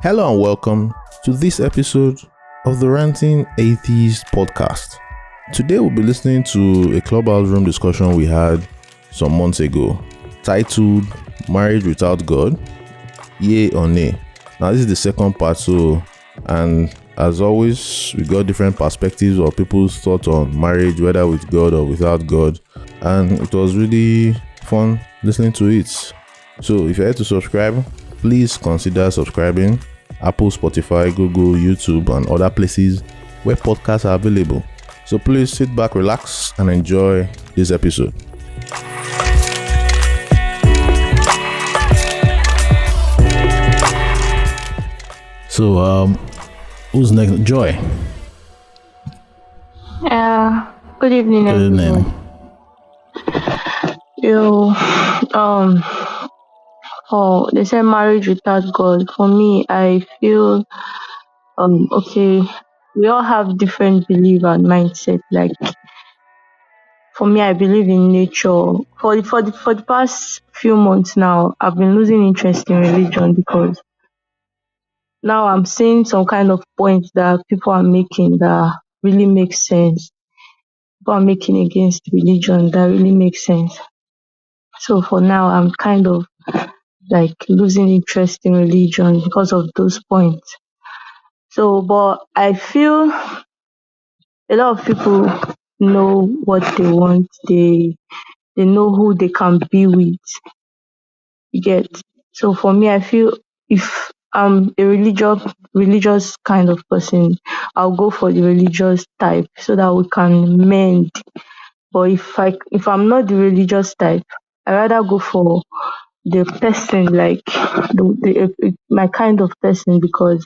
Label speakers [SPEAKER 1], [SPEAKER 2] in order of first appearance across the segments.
[SPEAKER 1] Hello and welcome to this episode of the Ranting Atheist podcast. Today we'll be listening to a clubhouse room discussion we had some months ago titled Marriage Without God, Yay or Nay. Now this is the second part, and as always we got different perspectives or people's thoughts on marriage, whether with God or without God, and it was really fun listening to it. So if you're here to subscribe, please consider subscribing. Apple, Spotify, Google, YouTube, and other places where podcasts are available. So please sit back, relax, and enjoy this episode. So, who's next? Joy.
[SPEAKER 2] Good evening,
[SPEAKER 1] Good
[SPEAKER 2] everyone.
[SPEAKER 1] evening.
[SPEAKER 2] They say marriage without God. For me, I feel okay. We all have different belief and mindset. Like for me, I believe in nature. For the past few months now, I've been losing interest in religion because now I'm seeing some kind of points that people are making that really make sense. People are making against religion that really makes sense. So for now, I'm kind of like losing interest in religion because of those points. So, but I feel a lot of people know what they want. They know who they can be with. You get. So for me, I feel if I'm a religious kind of person, I'll go for the religious type so that we can mend. But if I'm not the religious type, I rather go for the person like my kind of person, because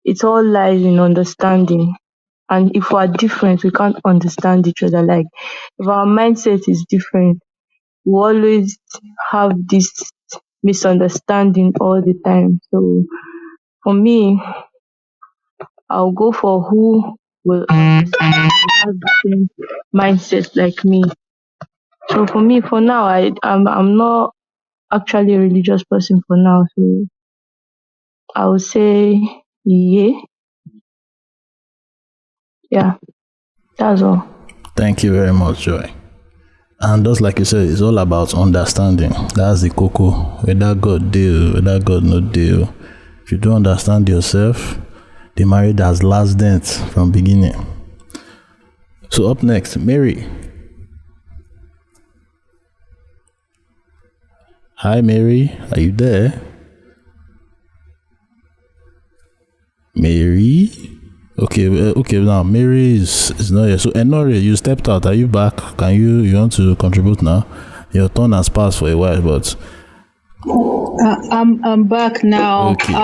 [SPEAKER 2] it all lies in understanding. And if we are different, we can't understand each other. Like if our mindset is different, we always have this misunderstanding all the time. So for me, I'll go for who will understand and have the same mindset like me. So for me, for now, I'm not actually a religious person for now. So I would say yeah, that's all.
[SPEAKER 1] Thank you very much, Joy. And just like you said, it's all about understanding. That's the cocoa. Whether God deal, whether God no deal. If you don't understand yourself, the marriage has last dent from beginning. So up next, Mary. Hi, Mary. Are you there? Mary? Okay, now Mary is not here. So Enori, you stepped out. Are you back? Can you want to contribute now? Your turn has passed for a while, but
[SPEAKER 3] I'm back now.
[SPEAKER 1] okay.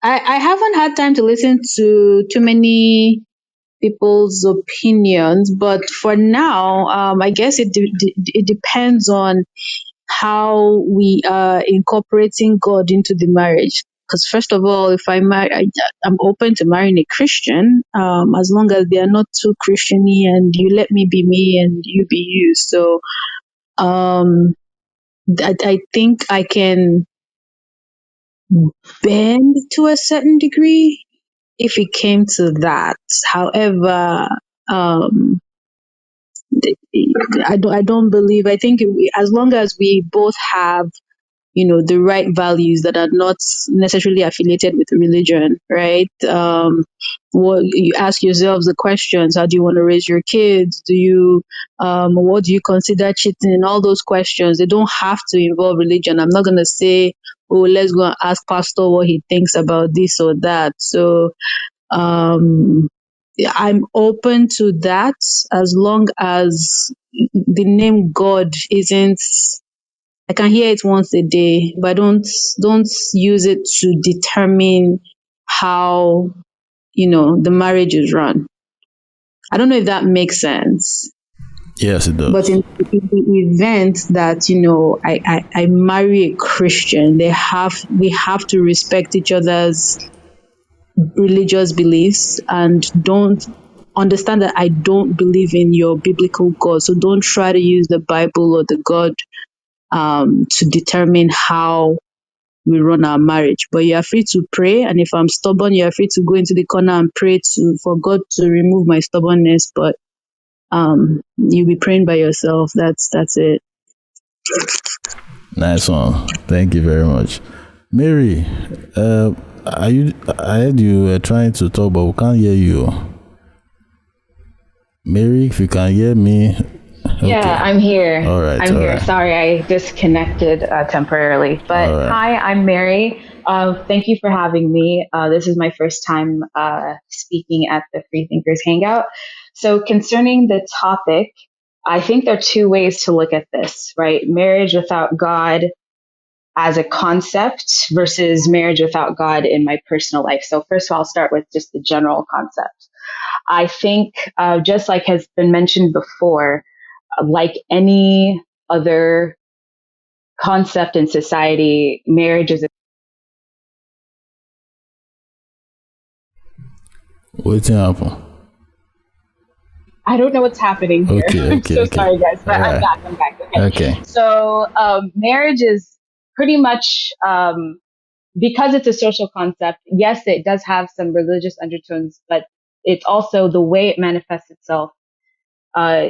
[SPEAKER 3] I haven't had time to listen to too many people's opinions, but for now, I guess it depends on how we are incorporating God into the marriage. Because first of all, if I marry, I'm open to marrying a Christian, as long as they are not too Christiany, and you let me be me and you be you. So, I think I can bend to a certain degree if it came to that. However, I don't believe. I think as long as we both have, the right values that are not necessarily affiliated with religion, right? What you ask yourselves the questions: how do you want to raise your kids? What do you consider cheating? All those questions, they don't have to involve religion. I'm not gonna say, oh, let's go and ask pastor what he thinks about this or that. So, I'm open to that as long as the name God isn't. I can hear it once a day, but don't use it to determine how the marriage is run. I don't know if that makes sense.
[SPEAKER 1] Yes, it does.
[SPEAKER 3] But in the event that I marry a Christian, we have to respect each other's religious beliefs, and don't understand that I don't believe in your biblical God. So don't try to use the Bible or the God to determine how we run our marriage. But you are free to pray, and if I'm stubborn, you are free to go into the corner and pray for God to remove my stubbornness. But you'll be praying by yourself. That's it.
[SPEAKER 1] Nice one. Thank you very much. Mary, are you? I heard you were trying to talk, but we can't hear you. Mary, if you can hear me. Okay.
[SPEAKER 4] Yeah, I'm here.
[SPEAKER 1] All right.
[SPEAKER 4] I'm
[SPEAKER 1] all
[SPEAKER 4] here.
[SPEAKER 1] right.
[SPEAKER 4] Sorry, I disconnected temporarily. But
[SPEAKER 1] All right.
[SPEAKER 4] hi, I'm Mary. Thank you for having me. This is my first time speaking at the Free Thinkers Hangout. So concerning the topic, I think there are two ways to look at this, right? Marriage without God as a concept versus marriage without God in my personal life. So first of all, I'll start with just the general concept. I think, just like has been mentioned before, like any other concept in society, marriage is
[SPEAKER 1] What's happened?
[SPEAKER 4] I don't know what's happening here. I'm so sorry, guys, but
[SPEAKER 1] All right.
[SPEAKER 4] I'm back.
[SPEAKER 1] Okay.
[SPEAKER 4] So, marriage is pretty much, because it's a social concept. Yes, it does have some religious undertones, but it's also the way it manifests itself, uh,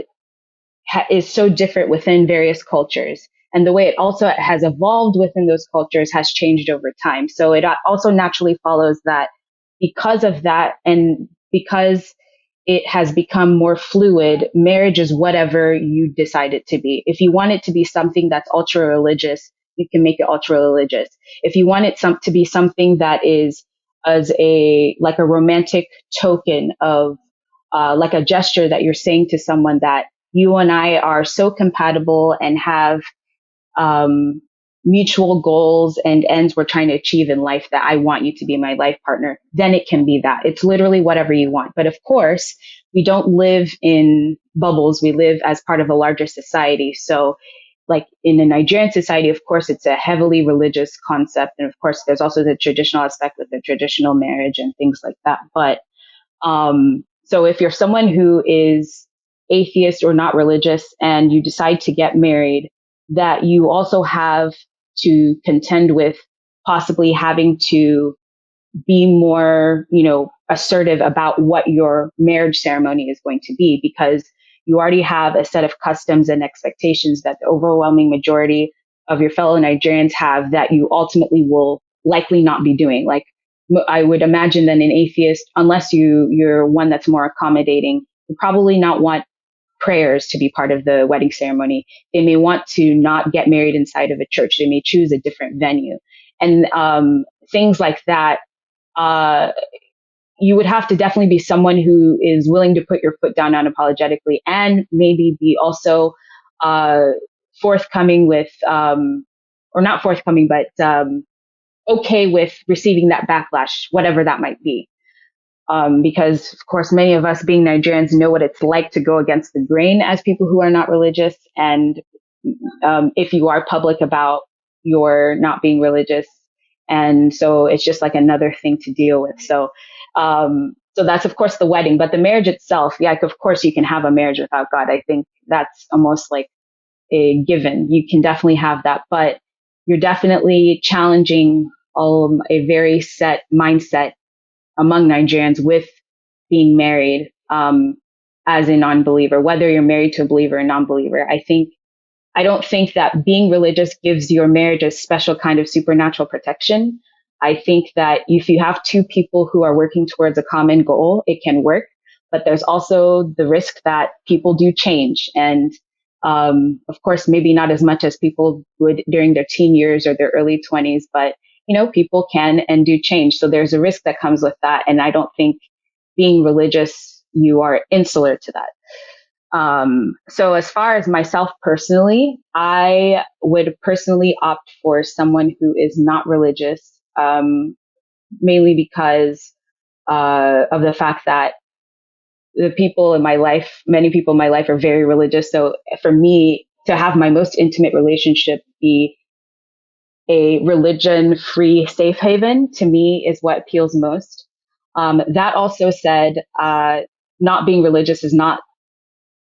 [SPEAKER 4] is so different within various cultures. And the way it also has evolved within those cultures has changed over time. So it also naturally follows that because of that, and because it has become more fluid, marriage is whatever you decide it to be. If you want it to be something that's ultra religious, you can make it ultra religious. If you want it to be something that is as like a romantic token of, like a gesture that you're saying to someone that you and I are so compatible and have, mutual goals and ends we're trying to achieve in life, that I want you to be my life partner, then it can be that. It's literally whatever you want. But of course, we don't live in bubbles. We live as part of a larger society. So like in a Nigerian society, of course, it's a heavily religious concept. And of course, there's also the traditional aspect with the traditional marriage and things like that. But so if you're someone who is atheist or not religious and you decide to get married, that you also have to contend with possibly having to be more, assertive about what your marriage ceremony is going to be, because you already have a set of customs and expectations that the overwhelming majority of your fellow Nigerians have, that you ultimately will likely not be doing. Like, I would imagine that an atheist, unless you're one that's more accommodating, would probably not want prayers to be part of the wedding ceremony. They may want to not get married inside of a church. They may choose a different venue, and things like that. Uh, you would have to definitely be someone who is willing to put your foot down unapologetically, and maybe be also forthcoming with, or not forthcoming, but okay with receiving that backlash, whatever that might be. Because of course, many of us being Nigerians know what it's like to go against the grain as people who are not religious. And if you are public about your not being religious, and so it's just like another thing to deal with. So that's of course the wedding, but the marriage itself, yeah, of course you can have a marriage without God. I think that's almost like a given. You can definitely have that, but you're definitely challenging a very set mindset among Nigerians with being married, as a non-believer, whether you're married to a believer or a non-believer. I don't think that being religious gives your marriage a special kind of supernatural protection. I think that if you have two people who are working towards a common goal, it can work. But there's also the risk that people do change. And, of course, maybe not as much as people would during their teen years or their early 20s, but, people can and do change. So there's a risk that comes with that. And I don't think being religious, you are insular to that. So as far as myself personally, I would personally opt for someone who is not religious, mainly because of the fact that many people in my life are very religious. So for me to have my most intimate relationship be a religion-free safe haven, to me is what appeals most. That also said, not being religious is not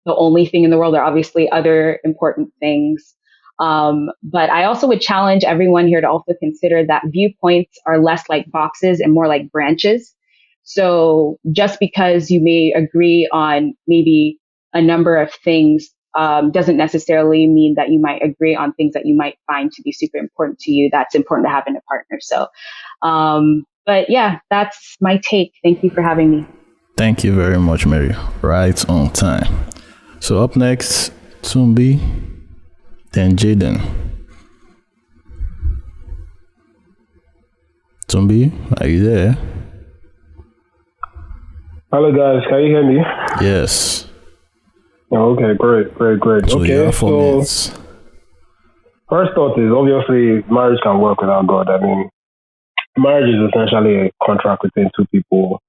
[SPEAKER 4] the only thing in the world. There are obviously other important things. But I also would challenge everyone here to also consider that viewpoints are less like boxes and more like branches. So just because you may agree on maybe a number of things doesn't necessarily mean that you might agree on things that you might find to be super important to you. That's important to have in a partner. So, but yeah, that's my take. Thank you for having me.
[SPEAKER 1] Thank you very much, Mary. Right on time. So up next, Tumbi, then Jaden. Tumbi, are you there?
[SPEAKER 5] Hello guys, can you hear me?
[SPEAKER 1] Yes.
[SPEAKER 5] Oh, okay, great.
[SPEAKER 1] So you
[SPEAKER 5] Okay,
[SPEAKER 1] have 4 minutes.
[SPEAKER 5] first thought is obviously marriage can work without God. I mean, marriage is essentially a contract between two people.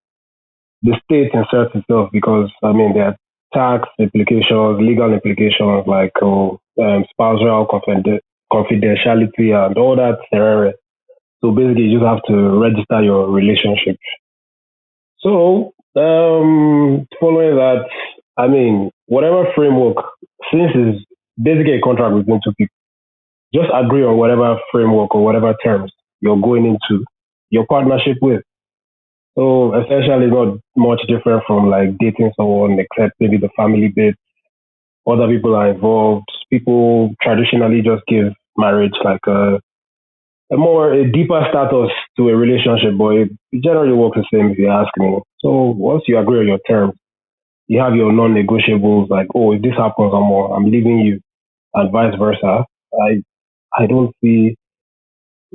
[SPEAKER 5] The state inserts itself because, I mean, there are tax implications, legal implications like spousal confidentiality and all that. So basically, you just have to register your relationship. So, following that, I mean, whatever framework, since it's basically a contract between two people, just agree on whatever framework or whatever terms you're going into your partnership with. So essentially, not much different from like dating someone, except maybe the family bit. Other people are involved. People traditionally just give marriage like a deeper status to a relationship, but it generally works the same if you ask me. So once you agree on your terms, you have your non-negotiables like, oh, if this happens, I'm leaving you, and vice versa. I don't see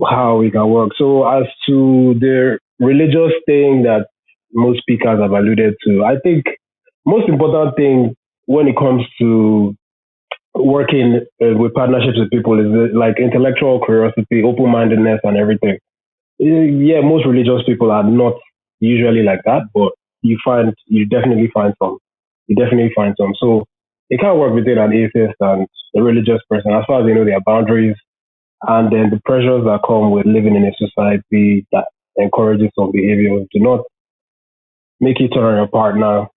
[SPEAKER 5] how it can work. So as to the religious thing that most speakers have alluded to, I think most important thing when it comes to working with partnerships with people is like intellectual curiosity, open-mindedness, and everything. Yeah, most religious people are not usually like that, but you definitely find some. You definitely find some. So it can work between an atheist and a religious person as far as they know their boundaries and then the pressures that come with living in a society that encourages some behaviors. Do not make you turn on your partner.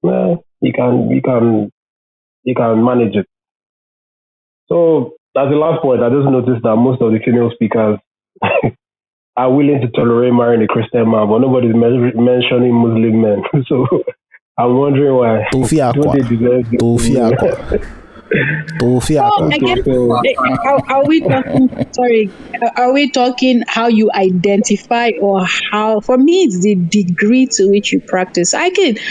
[SPEAKER 5] Well, you can manage it. So as the last point, I just noticed that most of the female speakers are willing to tolerate marrying a Christian man, but nobody's mentioning Muslim men. So I'm wondering why. Don't they deserve this?
[SPEAKER 3] Oh, again, are we talking? Sorry, are we talking how you identify or how? For me, it's the degree to which you practice. It's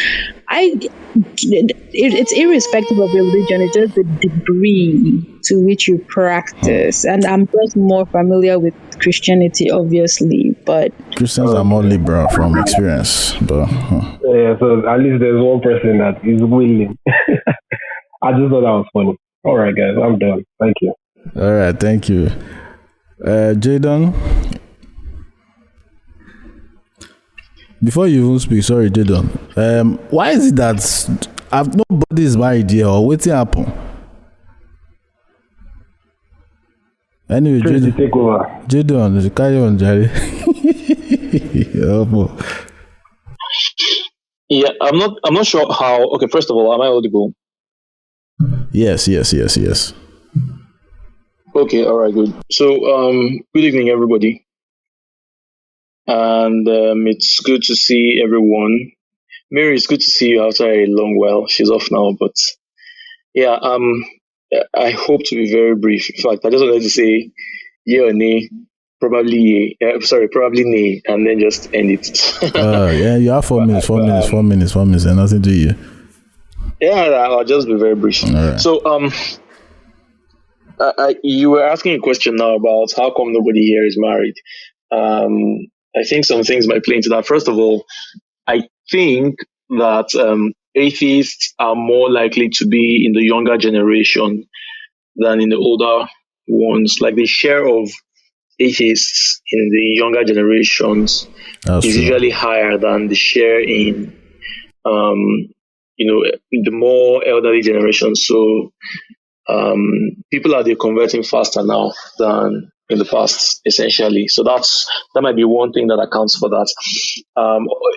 [SPEAKER 3] irrespective of religion. It's just the degree to which you practice, and I'm just more familiar with Christianity, obviously, but
[SPEAKER 1] Christians are more liberal from experience, but
[SPEAKER 5] Yeah, so at least there's one person that is willing. I just thought that was funny. All right, guys, I'm done. Thank you.
[SPEAKER 1] all right, thank you. Jaden, before you even speak, sorry, Jaden. Why is it that nobody is married here or waiting happen? Anyway,
[SPEAKER 5] Tracy, take over.
[SPEAKER 1] Jaden, carry on, Jerry.
[SPEAKER 6] Yeah, I'm not sure how. Okay, first of all, am I audible?
[SPEAKER 1] Yes.
[SPEAKER 6] Okay, all right, good. So, good evening, everybody, and it's good to see everyone. Mary, it's good to see you after a long while. She's off now, but yeah, I hope to be very brief. In fact, I just wanted to say yeah or nay, probably probably nay, and then just end it.
[SPEAKER 1] Yeah, you have 4 minutes, 4 minutes, and nothing to you.
[SPEAKER 6] Yeah, I'll just be very brief.
[SPEAKER 1] Right.
[SPEAKER 6] So, you were asking a question now about how come nobody here is married. I think some things might play into that. First of all, I think that atheists are more likely to be in the younger generation than in the older ones. Like the share of atheists in the younger generations
[SPEAKER 1] That's
[SPEAKER 6] is
[SPEAKER 1] true.
[SPEAKER 6] usually higher than the share in the more elderly generations. So people are converting faster now than in the past, essentially. So that might be one thing that accounts for that.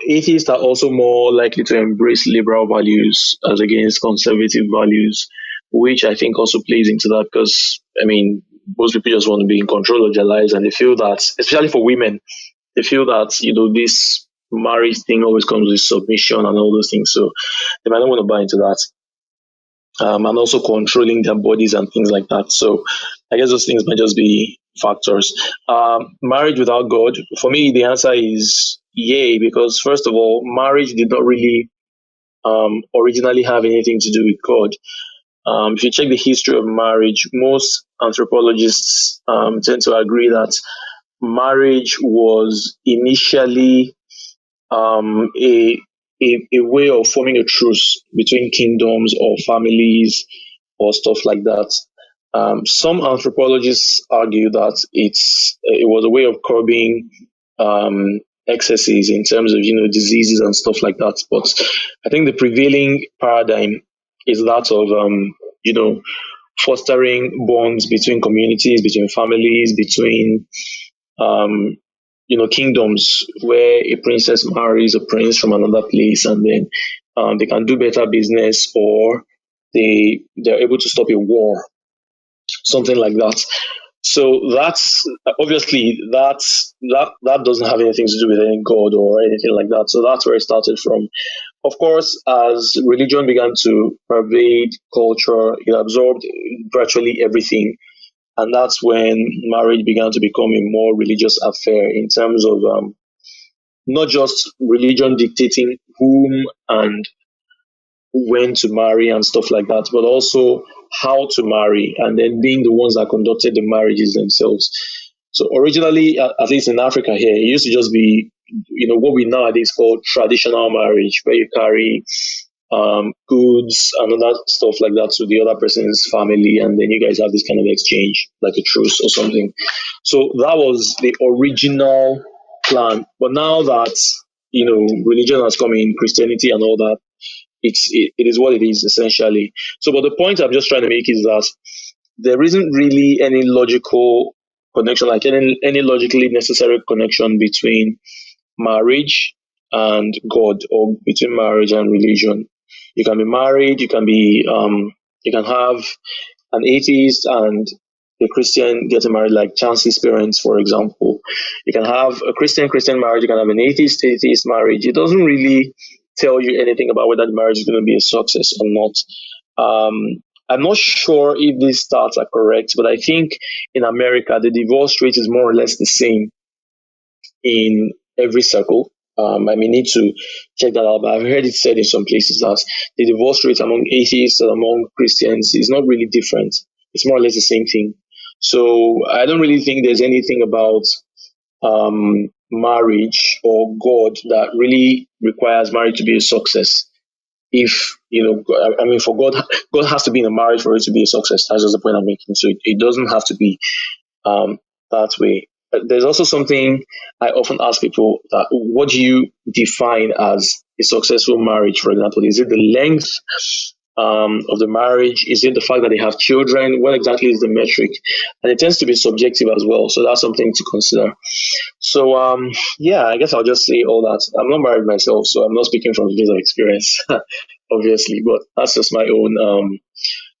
[SPEAKER 6] Atheists are also more likely to embrace liberal values as against conservative values. which I think also plays into that because, I mean, most people just want to be in control of their lives and they feel that, especially for women, they feel that, this marriage thing always comes with submission and all those things. So they might not want to buy into that. And also controlling their bodies and things like that. So I guess those things might just be factors. Marriage without God, for me, the answer is yay, because first of all, marriage did not really originally have anything to do with God. If you check the history of marriage, most anthropologists tend to agree that marriage was initially a, a way of forming a truce between kingdoms or families or stuff like that. Some anthropologists argue that it was a way of curbing excesses in terms of diseases and stuff like that. But I think the prevailing paradigm is that of fostering bonds between communities, between families, between um, kingdoms where a princess marries a prince from another place, and then they can do better business, or they're able to stop a war, something like that. So that's obviously that doesn't have anything to do with any god or anything like that. So that's where it started from. Of course, as religion began to pervade culture, it absorbed virtually everything. And that's when marriage began to become a more religious affair in terms of not just religion dictating whom and when to marry and stuff like that, but also how to marry, and then being the ones that conducted the marriages themselves. So originally, at least in Africa here, it used to just be, what we nowadays call traditional marriage, where you carry goods and other stuff like that to the other person's family, and then you guys have this kind of exchange, like a truce or something. So that was the original plan. But now that religion has come in, Christianity and all that, it is what it is essentially. So, but the point I'm just trying to make is that there isn't really any logical connection, like any logically necessary connection between marriage and God, or between marriage and religion. You can be married, you can have an atheist and a Christian getting married, like Chance's parents, for example. You can have a Christian marriage, you can have an atheist marriage. It doesn't really tell you anything about whether the marriage is going to be a success or not. I'm not sure if these stats are correct, but I think in America, the divorce rate is more or less the same in every circle. I may need to check that out, but I've heard it said in some places that the divorce rate among atheists and among Christians is not really different. It's more or less the same thing. So I don't really think there's anything about marriage or God that really requires marriage to be a success. If I mean, for God has to be in a marriage for it to be a success. That's just the point I'm making. So it doesn't have to be that way. There's also something I often ask people: that what do you define as a successful marriage? For example, is it the length of the marriage? Is it the fact that they have children? What exactly is the metric? And it tends to be subjective as well. So that's something to consider. So yeah, I guess I'll just say all that. I'm not married myself, so I'm not speaking from a place of experience, obviously, but that's just my own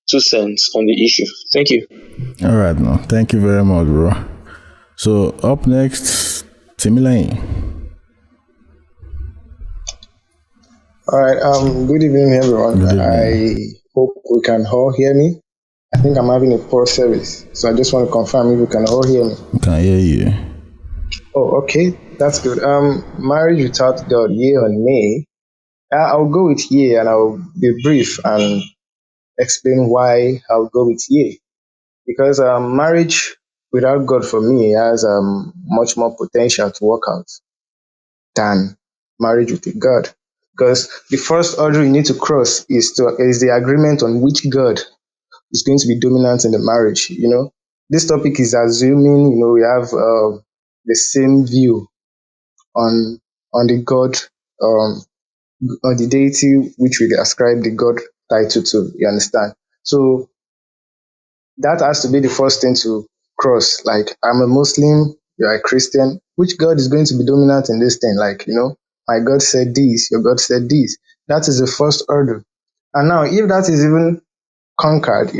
[SPEAKER 6] 2 cents on the issue. Thank you.
[SPEAKER 1] All right, no, thank you very much, bro. So up next, Timmy Lane.
[SPEAKER 7] All right. Good evening, everyone.
[SPEAKER 1] Good evening.
[SPEAKER 7] I hope we can all hear me. I think I'm having a poor service, so I just want to confirm if you can all hear me.
[SPEAKER 1] We can hear you.
[SPEAKER 7] Oh, okay, that's good. Marriage without God, yea or nay? I'll go with yea, and I'll be brief and explain why I'll go with yea. Because marriage without God, for me, has much more potential to work out than marriage with God. Because the first order you need to cross is the agreement on which God is going to be dominant in the marriage. This topic is assuming we have the same view on the God, on the deity which we ascribe the God title to. You understand? So that has to be the first thing to cross. Like, I'm a Muslim, you're a Christian. Which God is going to be dominant in this thing? Like, my God said this, your God said this. That is the first order. And now, if that is even conquered,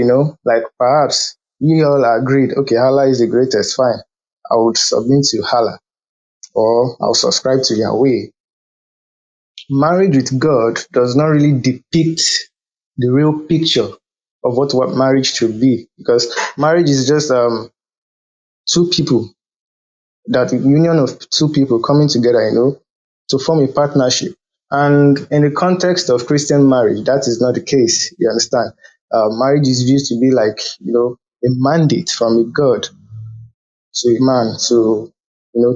[SPEAKER 7] like perhaps we all agreed, okay, Allah is the greatest, fine. I would submit to Allah or I'll subscribe to their way. Marriage with God does not really depict the real picture of what marriage should be, because marriage is just two people, that union of two people coming together, to form a partnership. And in the context of Christian marriage, that is not the case. You understand? Marriage is viewed to be like, a mandate from a God to a man to,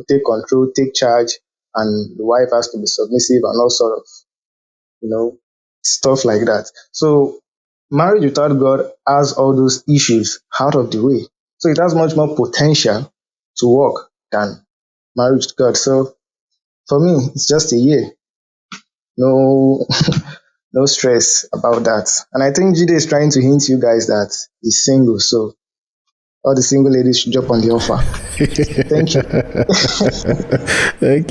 [SPEAKER 7] take control, take charge, and the wife has to be submissive and all sort of, stuff like that. So marriage without God has all those issues out of the way. So it has much more potential to work than marriage with God. So for me, it's just a year. No, no stress about that. And I think Jide is trying to hint you guys that he's single. So all the single ladies should jump on the offer. Thank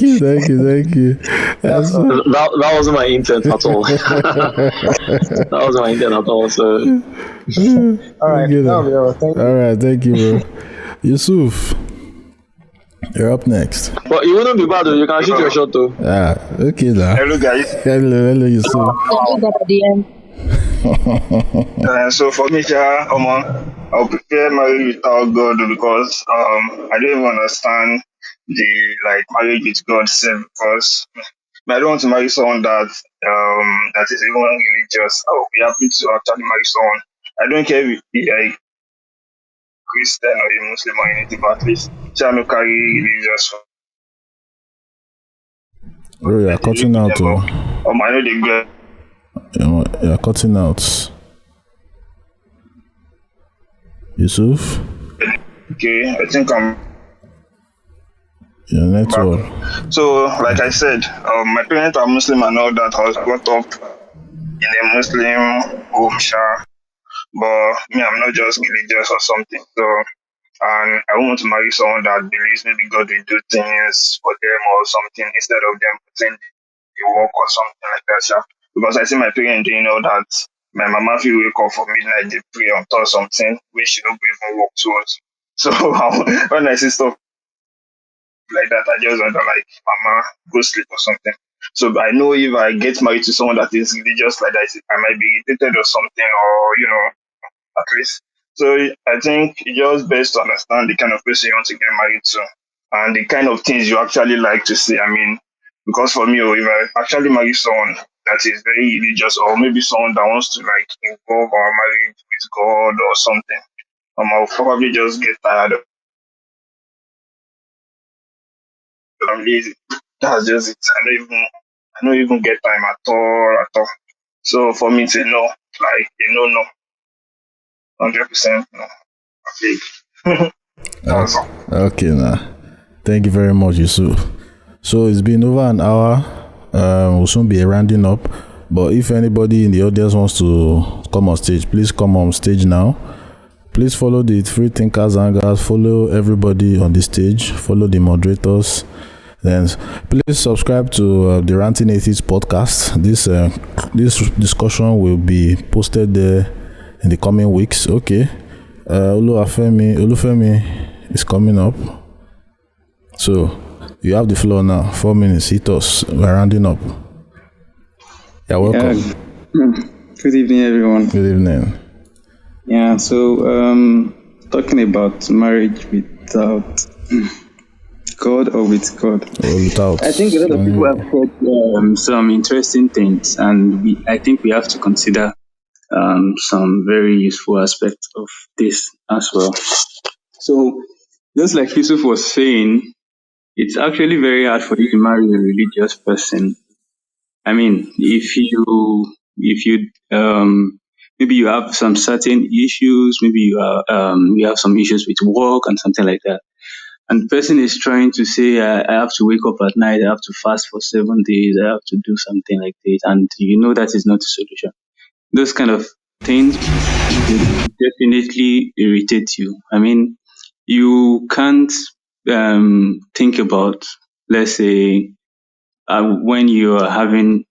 [SPEAKER 7] you.
[SPEAKER 1] thank you.
[SPEAKER 7] That's all.
[SPEAKER 6] That wasn't my intent at all. That wasn't my intent at all. So
[SPEAKER 7] All right. That'll be all. Thank you.
[SPEAKER 1] All right, thank you, bro. Yusuf, you're up next.
[SPEAKER 6] but it wouldn't be bad though. You can shoot your shot though.
[SPEAKER 1] Okay, now.
[SPEAKER 8] Hello, guys.
[SPEAKER 1] Hello, Yusuf.
[SPEAKER 3] At the end.
[SPEAKER 8] So for me, I'll prefer marriage without God because I don't even understand the marriage with God self, because I don't want to marry someone that is even religious. I will be happy to actually marry someone. I don't care if he a Christian or a Muslim or anything, but at least shall not carry religious.
[SPEAKER 1] Bro, you're cutting out.
[SPEAKER 8] I know they go.
[SPEAKER 1] You're cutting out. Yusuf?
[SPEAKER 8] Okay, I think I'm.
[SPEAKER 1] Your network.
[SPEAKER 8] So, like I said, my parents are Muslim and all that. I was brought up in a Muslim home, sure. But me, I'm not just religious or something. So, and I want to marry someone that believes maybe God will do things for them or something instead of them putting the work or something like that, sure. Because I see my parents doing all that. My mama will wake up for midnight, they pray on top something which she don't even work towards. So when I see stuff like that, I just wonder mama, go sleep or something. So I know if I get married to someone that is religious like that, I might be irritated or something, or at least. So I think it's just best to understand the kind of person you want to get married to and the kind of things you actually like to see. I mean, because for me, if I actually marry someone that is very religious, or maybe someone that wants to involve our marriage with God or something, I'll probably just get tired of it. I'm lazy. That's just it. I don't even get time at all. So for me, it's a no. No. 100% no. Okay. That's all.
[SPEAKER 1] Okay, now. Thank you very much, Yusuf. So it's been over an hour. We'll soon be rounding up. But if anybody in the audience wants to come on stage, please come on stage now. Please follow the Free Thinkers Hangers. Follow everybody on the stage. Follow the moderators. Then please subscribe to the Ranting Atheist podcast. This discussion will be posted there in the coming weeks. Okay. Olufemi is coming up. So you have the floor now. 4 minutes. Hit us. We're rounding up. You're welcome.
[SPEAKER 9] Good evening, everyone.
[SPEAKER 1] Good evening.
[SPEAKER 9] Yeah, so talking about marriage without God or with God.
[SPEAKER 1] Without.
[SPEAKER 9] I think a lot of people have said some interesting things, and I think we have to consider some very useful aspects of this as well. So, just like Yusuf was saying, it's actually very hard for you to marry a religious person. I mean, if you maybe you have some certain issues, maybe you have some issues with work and something like that, and the person is trying to say, I have to wake up at night, I have to fast for 7 days, I have to do something like this, and that is not a solution. Those kind of things will definitely irritate you. I mean, you can't think about, let's say, when you are having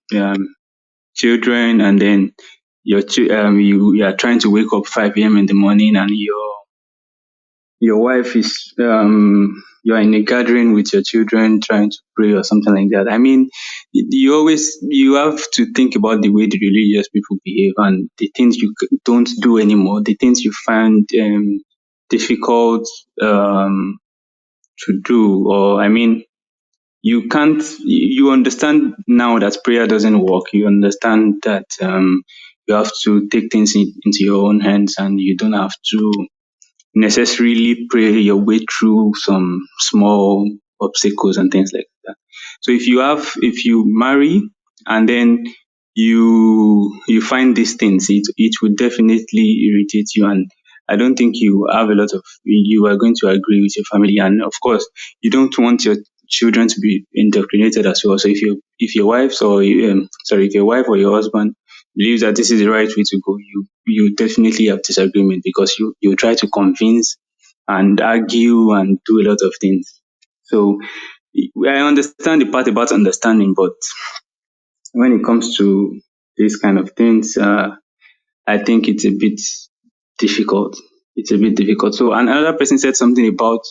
[SPEAKER 9] children, and then you are trying to wake up 5 a.m. in the morning, and your wife is you are in a gathering with your children trying to pray or something like that. I mean, you have to think about the way the religious people behave and the things you don't do anymore, the things you find difficult to do. Or I mean, you can't. You understand now that prayer doesn't work. You understand that you have to take things into your own hands, and you don't have to necessarily pray your way through some small obstacles and things like that. So if you marry and then you find these things, it would definitely irritate you, and I don't think you are going to agree with your family. And of course, you don't want your children to be indoctrinated as well. So if your wife if your wife or your husband believes that this is the right way to go, you definitely have disagreement, because you try to convince and argue and do a lot of things. So I understand the part about understanding, but when it comes to these kind of things, I think it's a bit difficult. It's a bit difficult. So another person said something about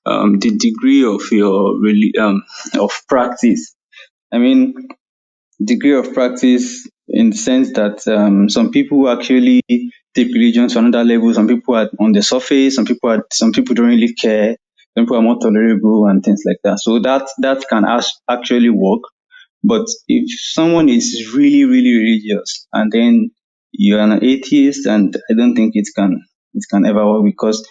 [SPEAKER 9] the degree of of practice. I mean, degree of practice in the sense that some people actually take religion to another level. Some people are on the surface. Some people don't really care. Some people are more tolerable and things like that. So that can actually work. But if someone is really, really religious and then you're an atheist, and I don't think it can ever work, because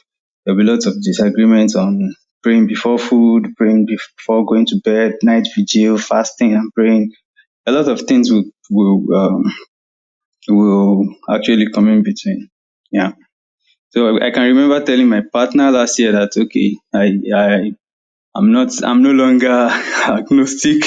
[SPEAKER 9] there'll be lots of disagreements on praying before food, praying before going to bed, night vigil, fasting and praying. A lot of things will actually come in between. Yeah. So I can remember telling my partner last year that okay, I'm no longer agnostic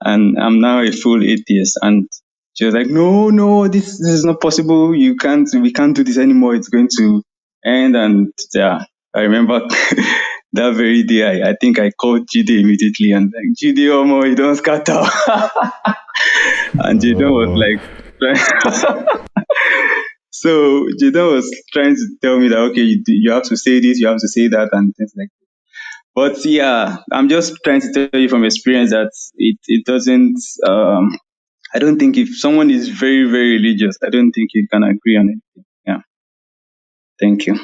[SPEAKER 9] and I'm now a full atheist. And she was like, no, this is not possible. We can't do this anymore. It's going to end. And yeah, I remember that very day, I think I called Jide immediately and like, Jide, Omo, you don't scatter. And Jide was like, so Jide was trying to tell me that, okay, you have to say this, you have to say that, and things like that. But yeah, I'm just trying to tell you from experience that it doesn't. I don't think if someone is very, very religious, I don't think you can agree on it. Yeah. Thank you.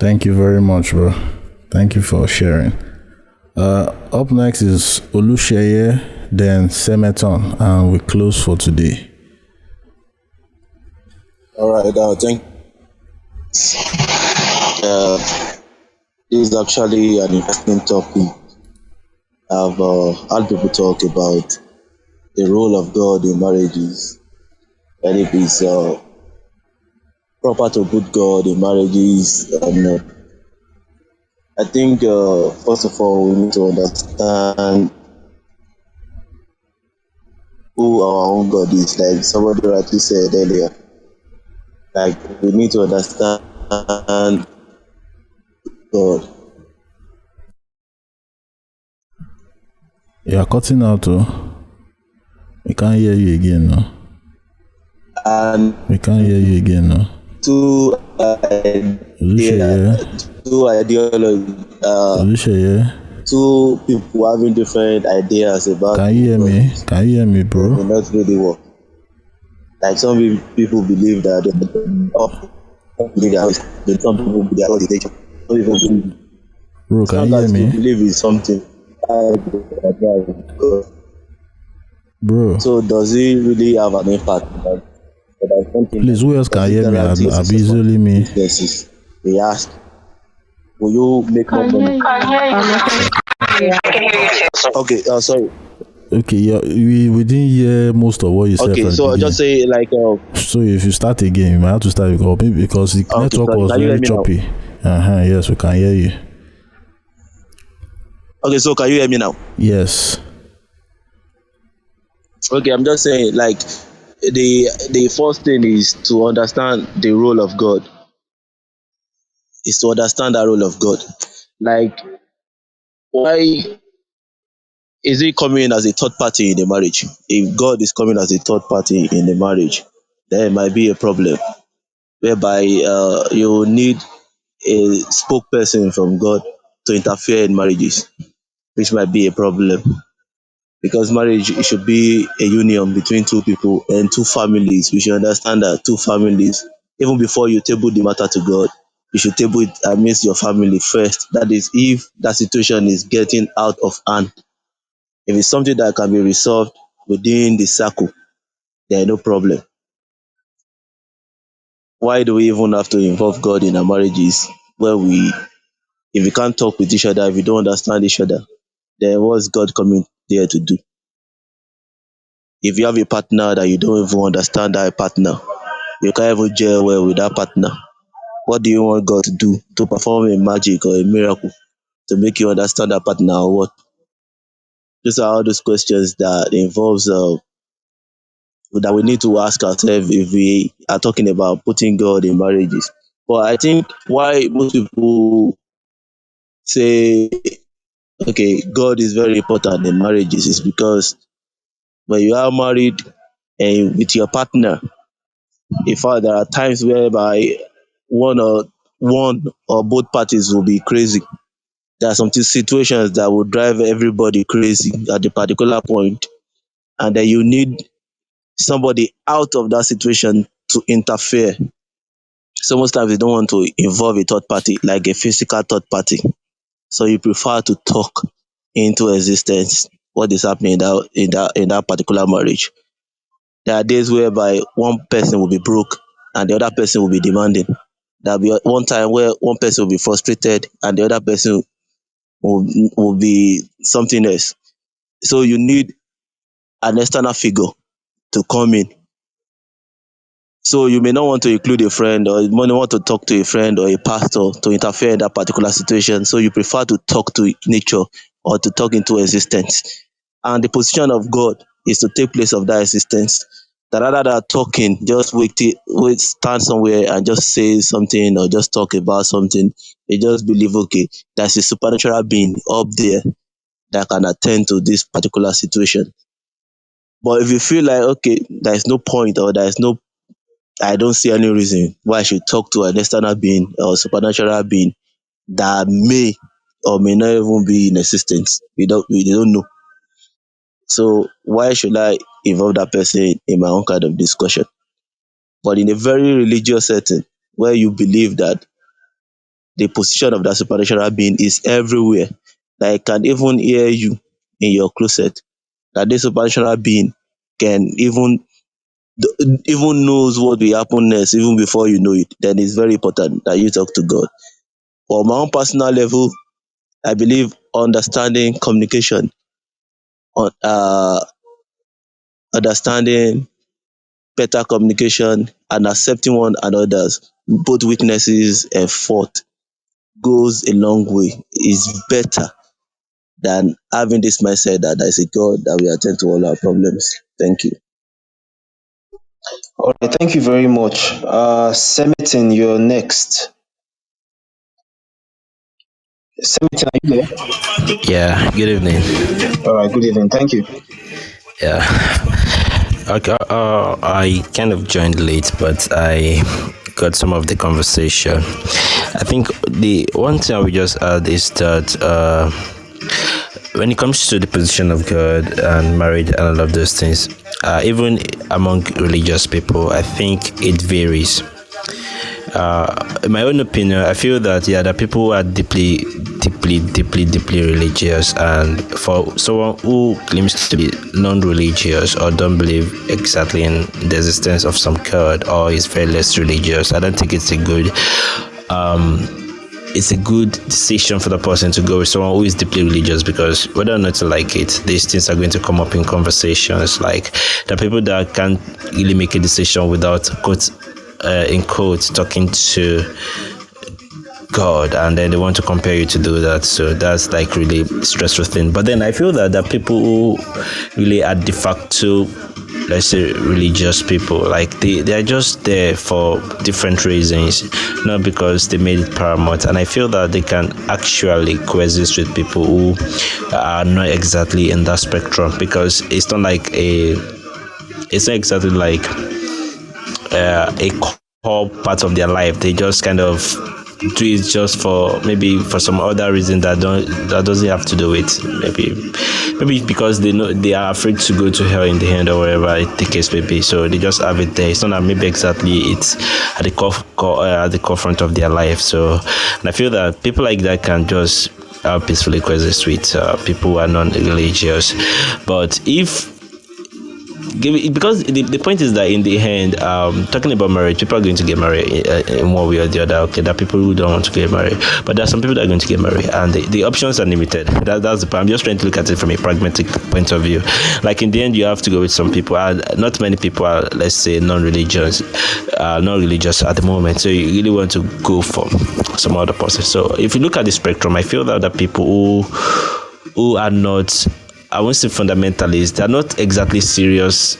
[SPEAKER 1] Thank you very much, bro. Thank you for sharing. Up next is Olusheye, then Semeton, and we close for today.
[SPEAKER 10] All right, thank. This is actually an interesting topic. I've heard people talk about the role of God in marriages, and if it's proper to put God in marriages or not. I think first of all we need to understand who our own God is. Like somebody rightly said earlier, like we need to understand God.
[SPEAKER 1] You are cutting out, oh. We can't hear you again now.
[SPEAKER 10] And
[SPEAKER 1] we can't hear you again now.
[SPEAKER 10] Two
[SPEAKER 1] ideologies.
[SPEAKER 10] Two people having different ideas about.
[SPEAKER 1] Can you hear me? Can you hear me, bro?
[SPEAKER 10] It will not really work. Like some people believe that some people believe that some people believe.
[SPEAKER 1] Bro, can you hear me?
[SPEAKER 10] Believe in something.
[SPEAKER 1] Bro.
[SPEAKER 10] So does it really have an impact?
[SPEAKER 1] Please, who else can hear me? Abizuli me.
[SPEAKER 10] They ask, will you make more money? Okay, sorry.
[SPEAKER 1] Okay, yeah, we didn't hear most of what you said.
[SPEAKER 10] Okay, so just say like.
[SPEAKER 1] So if you start again, you might have to start because the network was very choppy. Yes, we can hear you.
[SPEAKER 10] Okay, so can you hear me now?
[SPEAKER 1] Yes.
[SPEAKER 10] Okay, I'm just saying like the first thing is to understand the role of God. Is to understand the role of God. Like, why is he coming as a third party in the marriage? If God is coming as a third party in the marriage, there might be a problem whereby you need a spokesperson from God to interfere in marriages, which might be a problem because marriage it should be a union between two people and two families. We should understand that two families, even before you table the matter to God, you should table it amidst your family first. That is, if that situation is getting out of hand, if it's something that can be resolved within the circle, there no problem. Why do we even have to involve God in our marriages when if we can't talk with each other, if we don't understand each other, then what's God coming there to do? If you have a partner that you don't even understand that partner, you can't even gel well with that partner, what do you want God to do? To perform a magic or a miracle to make you understand that partner or what? These are all those questions that involves that we need to ask ourselves if we are talking about putting God in marriages. But I think why most people say, okay, God is very important in marriages is because when you are married and with your partner, in fact, there are times whereby one or one or both parties will be crazy. There are some situations that will drive everybody crazy at a particular point, and then you need somebody out of that situation to interfere. So most times you don't want to involve a third party, like a physical third party. So you prefer to talk into existence what is happening in that particular marriage. There are days whereby one person will be broke and the other person will be demanding. There'll be one time where one person will be frustrated and the other person will be something else. So you need an external figure to come in. So you may not want to include a friend, or you may not want to talk to a friend or a pastor to interfere in that particular situation. So you prefer to talk to nature or to talk into existence. And the position of God is to take place of that existence. That rather than talking, just stand somewhere and just say something or just talk about something, they just believe, okay, there's a supernatural being up there that can attend to this particular situation. But if you feel like, okay, there is no point or I don't see any reason why I should talk to an external being or supernatural being that may or may not even be in existence. We don't know. So why should I involve that person in my own kind of discussion? But in a very religious setting where you believe that the position of that supernatural being is everywhere, that it can even hear you in your closet, that this supernatural being can even knows what will happen next even before you know it, then it's very important that you talk to God. For my own personal level, I believe understanding communication, understanding better communication and accepting one another's both weaknesses and fault goes a long way. Is better than having this mindset that there is a God that will attend to all our problems. Thank you.
[SPEAKER 7] All right, thank you very much. Semitin, you're next. Semitin, are you there?
[SPEAKER 11] Yeah, good evening.
[SPEAKER 7] All right, good evening. Thank you.
[SPEAKER 11] Yeah. Okay, I kind of joined late, but I got some of the conversation. I think the one thing I would just add is that when it comes to the position of God and marriage and all of those things, even among religious people, I think it varies. In my own opinion, I feel that there are people who are deeply religious, and for someone who claims to be non-religious or don't believe exactly in the existence of some God or is very less religious, I don't think it's a good decision for the person to go with someone who is deeply religious, because whether or not you like it, these things are going to come up in conversations. Like the people that can't really make a decision without in quotes talking to God, and then they want to compare you to do that. So that's like really stressful thing. But then I feel that the people who really are de facto, let's say, religious people, like they are just there for different reasons, not because they made it paramount. And I feel that they can actually coexist with people who are not exactly in that spectrum, because it's not exactly like a core part of their life. They just kind of do it just for maybe for some other reason that doesn't have to do with maybe because they know they are afraid to go to hell in the end or wherever the case may be. So they just have it there. It's not that maybe exactly it's at the core front of their life. So, and I feel that people like that can just peacefully coexist with people who are non-religious. But if because the point is that in the end, talking about marriage, people are going to get married in one way or the other. Okay, there are people who don't want to get married, but there are some people that are going to get married, and the options are limited. That's the point. I'm just trying to look at it from a pragmatic point of view. Like in the end, you have to go with some people. Not many people are, let's say, non-religious at the moment. So you really want to go for some other person. So if you look at the spectrum, I feel that the people who are not, I won't say fundamentalists, they're not exactly serious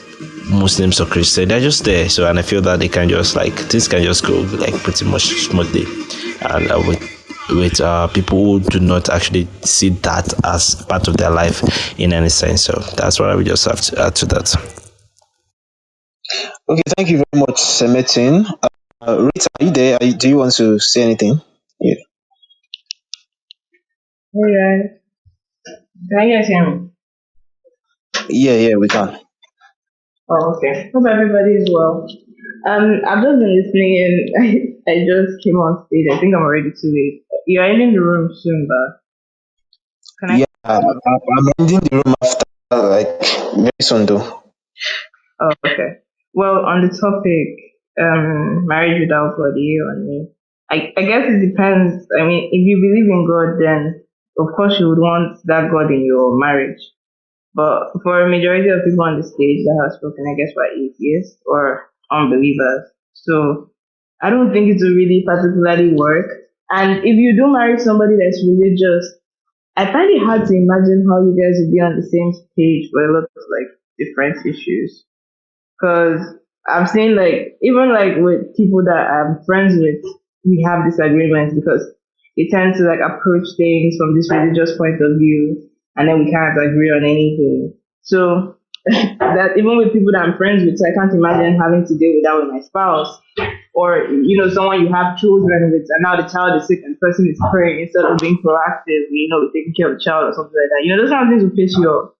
[SPEAKER 11] Muslims or Christians. They're just there. So, and I feel that they can just things can just go pretty much smoothly. And with people who do not actually see that as part of their life in any sense. So that's what I would just have to add to that.
[SPEAKER 10] Okay, thank you very much, Semetin. Rita, are you there? Do you want to say anything? Yeah.
[SPEAKER 2] Hey guys, can you guys hear me?
[SPEAKER 10] Yeah, we can.
[SPEAKER 2] Oh, okay. Hope everybody is well. I've just been listening and I just came on stage. I think I'm already too late. You're ending the room soon, but can I?
[SPEAKER 10] Yeah, I'm ending the room after very soon though.
[SPEAKER 2] Oh, okay. Well, on the topic, marriage without God, you and me. I guess it depends. I mean, if you believe in God, then of course you would want that God in your marriage. But for a majority of people on the stage that have spoken, I guess we're atheists or unbelievers. So I don't think it will really particularly work. And if you do marry somebody that's religious, I find it hard to imagine how you guys would be on the same page for a lot of different issues. Because I've seen even with people that I'm friends with, we have disagreements because they tend to approach things from this religious point of view, and then we can't agree on anything. So that even with people that I'm friends with, so I can't imagine having to deal with that with my spouse, or someone you have children with, and now the child is sick and the person is praying instead of being proactive, taking care of the child or something like that. Those kind of things will piss you off.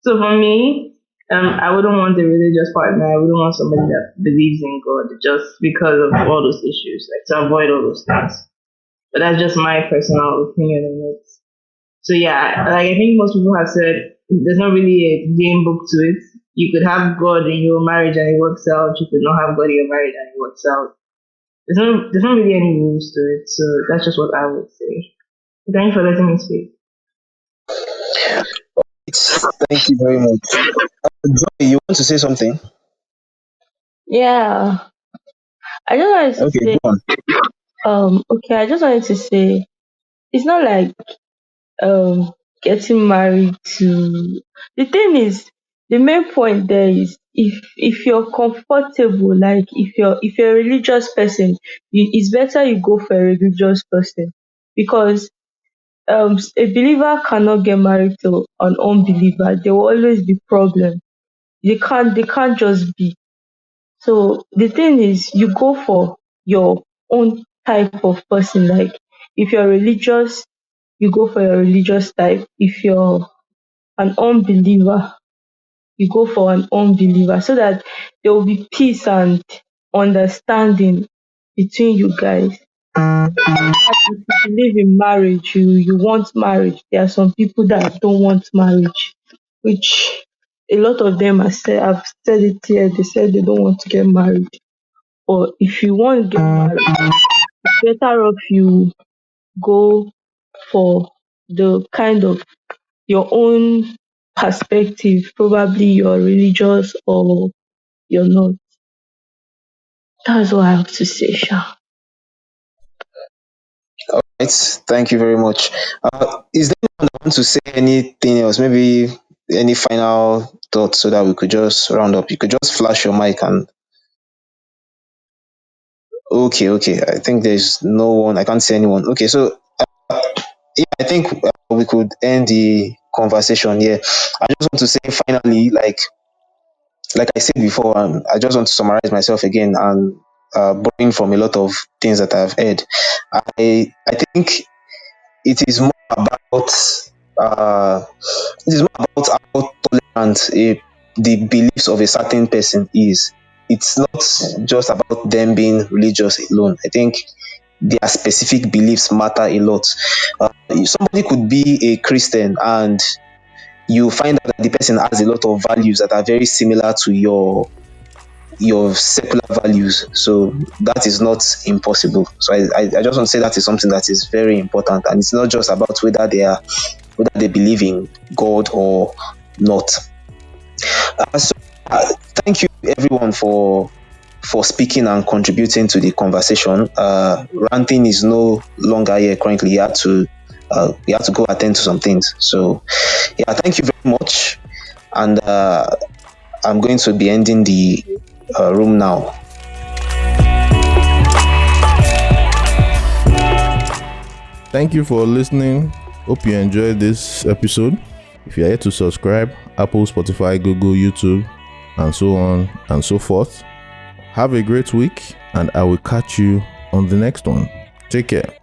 [SPEAKER 2] So for me, I wouldn't want a religious partner. I wouldn't want somebody that believes in God just because of all those issues, to avoid all those things. But that's just my personal opinion on it. So yeah, I think most people have said there's not really a game book to it. You could have God in your marriage and it works out. You could not have God in your marriage and it works out. There's not really any rules to it. So that's just what I would say. Thank you for letting me speak.
[SPEAKER 10] Thank you very much. Joy, you want to say something?
[SPEAKER 2] Yeah, I just wanted to
[SPEAKER 10] Okay,
[SPEAKER 2] say,
[SPEAKER 10] go on.
[SPEAKER 2] okay, I just wanted to say, it's not like getting married to. The thing is, the main point there is if you're comfortable, if you're a religious person, it's better you go for a religious person, because a believer cannot get married to an unbeliever. There will always be problems. They can't just be. So the thing is, you go for your own type of person. Like if you're religious, you go for your religious type. If you're an unbeliever, you go for an unbeliever, so that there will be peace and understanding between you guys. If you believe in marriage, you want marriage. There are some people that don't want marriage, which a lot of them have said it here. They said they don't want to get married. But if you want to get married, it's better off you go for the kind of your own perspective. Probably you're religious or you're not. That's what I have to say, Sha.
[SPEAKER 10] Right, thank you very much. Is there anyone that wants to say anything else? Maybe any final thoughts so that we could just round up? You could just flash your mic and okay. I think there's no one. I can't see anyone. Okay, so yeah, I think we could end the conversation here. I just want to say finally,
[SPEAKER 12] like I said before, I just want to summarize myself again and borrowing from a lot of things that I've heard. I think it is more about how tolerant the beliefs of a certain person is. It's not just about them being religious alone. I think their specific beliefs matter a lot. Somebody could be a Christian and you find out that the person has a lot of values that are very similar to your secular values. So that is not impossible. So I just want to say that is something that is very important, and it's not just about whether they believe in God or not. Thank you everyone for speaking and contributing to the conversation. Ranting is no longer here currently. He had to go attend to some things. So yeah, thank you very much, and I'm going to be ending the room now.
[SPEAKER 1] Thank you for listening. Hope you enjoyed this episode. If you are yet to subscribe, Apple, Spotify, Google, YouTube, and so on and so forth, have a great week, and I will catch you on the next one. Take care.